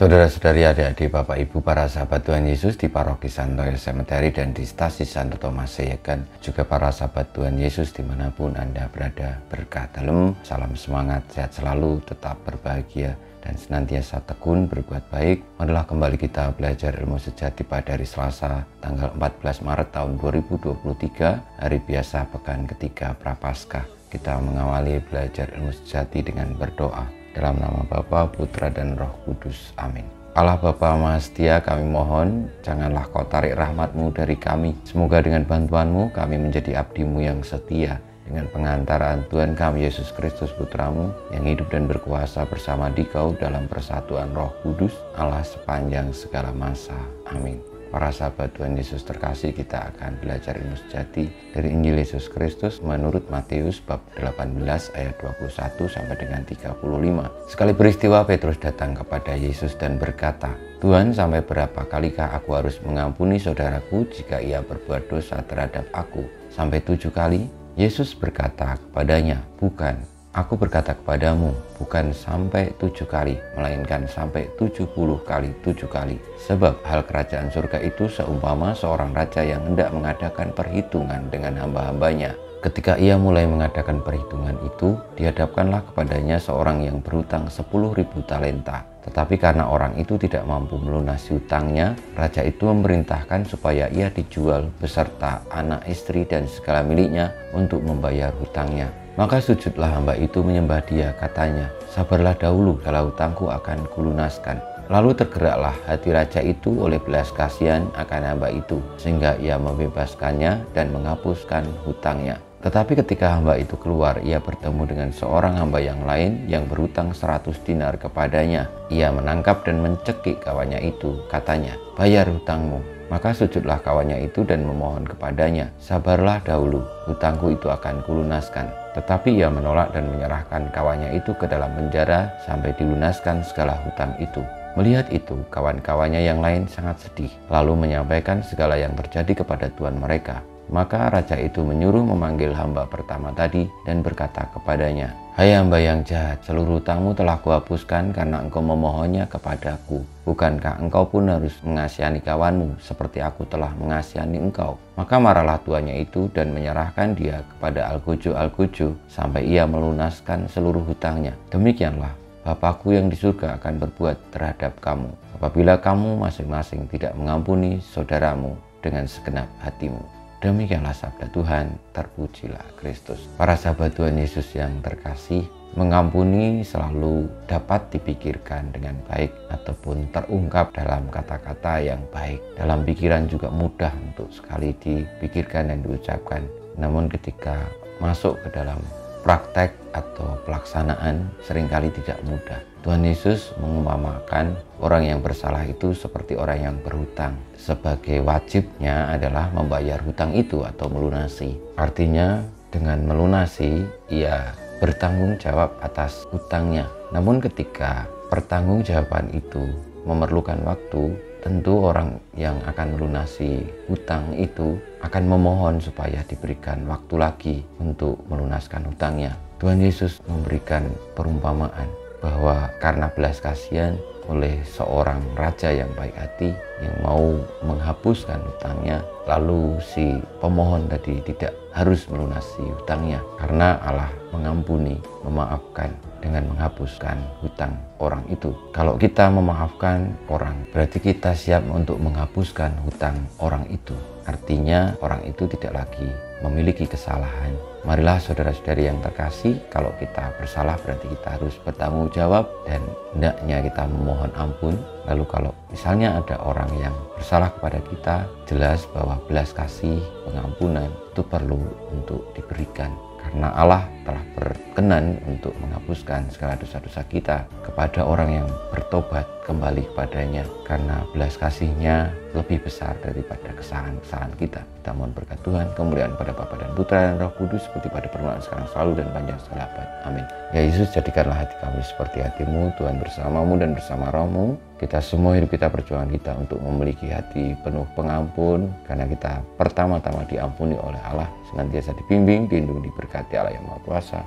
Saudara-saudari, adik-adik, Bapak Ibu, para sahabat Tuhan Yesus di Paroki Santoyo Cemetery dan di Stasi Santo Thomas Seyegan, juga para sahabat Tuhan Yesus dimanapun Anda berada, berkah dalam, salam semangat, sehat selalu, tetap berbahagia, dan senantiasa tekun berbuat baik. Marilah kembali kita belajar ilmu sejati pada hari Selasa, tanggal 14 Maret tahun 2023, hari biasa pekan ketiga Prapaskah. Kita mengawali belajar ilmu sejati dengan berdoa. Dalam nama Bapa, Putra, dan Roh Kudus. Amin. Allah Bapa Maha Setia, kami mohon, janganlah kau tarik rahmat-Mu dari kami. Semoga dengan bantuan-Mu kami menjadi abdi-Mu yang setia. Dengan pengantaran Tuhan kami Yesus Kristus Putra-Mu, yang hidup dan berkuasa bersama Dikau dalam persatuan Roh Kudus, Allah sepanjang segala masa. Amin. Para sahabat Tuhan Yesus terkasih, kita akan belajar ilmu sejati dari Injil Yesus Kristus menurut Matius bab 18 ayat 21 sampai dengan 35. Sekali peristiwa, Petrus datang kepada Yesus dan berkata, "Tuhan, sampai berapa kalikah aku harus mengampuni saudaraku jika ia berbuat dosa terhadap aku? Sampai 7 kali?" Yesus berkata kepadanya, "Bukan. Aku berkata kepadamu, bukan sampai 7 kali, melainkan sampai 70 kali 7 kali. Sebab hal kerajaan surga itu seumpama seorang raja yang hendak mengadakan perhitungan dengan hamba-hambanya. Ketika ia mulai mengadakan perhitungan itu, dihadapkanlah kepadanya seorang yang berhutang 10.000 talenta. Tetapi karena orang itu tidak mampu melunasi hutangnya, raja itu memerintahkan supaya ia dijual beserta anak istri dan segala miliknya untuk membayar hutangnya. Maka sujudlah hamba itu menyembah dia, katanya, 'Sabarlah dahulu, segala hutangku akan kulunaskan.' Lalu tergeraklah hati raja itu oleh belas kasihan akan hamba itu, sehingga ia membebaskannya dan menghapuskan hutangnya. Tetapi ketika hamba itu keluar, ia bertemu dengan seorang hamba yang lain yang berhutang 100 dinar kepadanya. Ia menangkap dan mencekik kawannya itu, katanya, 'Bayar hutangmu.' Maka sujudlah kawannya itu dan memohon kepadanya, 'Sabarlah dahulu, hutangku itu akan kulunaskan.' Tetapi ia menolak dan menyerahkan kawannya itu ke dalam penjara sampai dilunaskan segala hutang itu. Melihat itu, kawan-kawannya yang lain sangat sedih, lalu menyampaikan segala yang terjadi kepada tuan mereka. Maka raja itu menyuruh memanggil hamba pertama tadi dan berkata kepadanya, 'Hai hamba yang jahat, seluruh hutangmu telah kuhapuskan karena engkau memohonnya kepadaku. Bukankah engkau pun harus mengasihani kawanmu seperti aku telah mengasihani engkau?' Maka marahlah tuannya itu dan menyerahkan dia kepada algojo-algojo sampai ia melunaskan seluruh hutangnya. Demikianlah Bapakku yang di surga akan berbuat terhadap kamu, apabila kamu masing-masing tidak mengampuni saudaramu dengan segenap hatimu." Demikianlah sabda Tuhan, terpujilah Kristus. Para sahabat Tuhan Yesus yang terkasih, mengampuni selalu dapat dipikirkan dengan baik ataupun terungkap dalam kata-kata yang baik. Dalam pikiran juga mudah untuk sekali dipikirkan dan diucapkan. Namun ketika masuk ke dalam praktek atau pelaksanaan seringkali tidak mudah. Tuhan Yesus mengumpamakan orang yang bersalah itu seperti orang yang berhutang. Sebagai wajibnya adalah membayar hutang itu atau melunasi. Artinya dengan melunasi ia bertanggung jawab atas hutangnya. Namun ketika pertanggungjawaban itu memerlukan waktu, tentu orang yang akan melunasi hutang itu akan memohon supaya diberikan waktu lagi untuk melunaskan hutangnya. Tuhan Yesus memberikan perumpamaan bahwa karena belas kasihan oleh seorang raja yang baik hati yang mau menghapuskan hutangnya, lalu si pemohon tadi tidak harus melunasi hutangnya karena Allah mengampuni, memaafkan dengan menghapuskan hutang orang itu. Kalau kita memaafkan orang, berarti kita siap untuk menghapuskan hutang orang itu. Artinya orang itu tidak lagi memiliki kesalahan. Marilah saudara-saudari yang terkasih, kalau kita bersalah berarti kita harus bertanggung jawab dan hendaknya kita memohon ampun. Lalu kalau misalnya ada orang yang bersalah kepada kita, jelas bahwa belas kasih, pengampunan itu perlu untuk diberikan. Karena Allah telah berkenan untuk menghapuskan segala dosa-dosa kita kepada orang yang bertobat kembali kepadanya. Karena belas kasihnya lebih besar daripada kesalahan-kesalahan kita. Kita mohon berkat Tuhan, kemuliaan pada Bapa dan Putra dan Roh Kudus, seperti pada permulaan sekarang selalu dan panjang segala abad. Amin. Ya Yesus, jadikanlah hati kami seperti hati-Mu, Tuhan bersamamu dan bersama Roh-Mu. Kita semua hidup kita, perjuangan kita untuk memiliki hati penuh pengampun, karena kita pertama-tama diampuni oleh Allah, senantiasa dibimbing, dilindungi, diberkati Allah yang Maha Kuasa,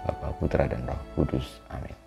Bapa, Putra, dan Roh Kudus. Amin.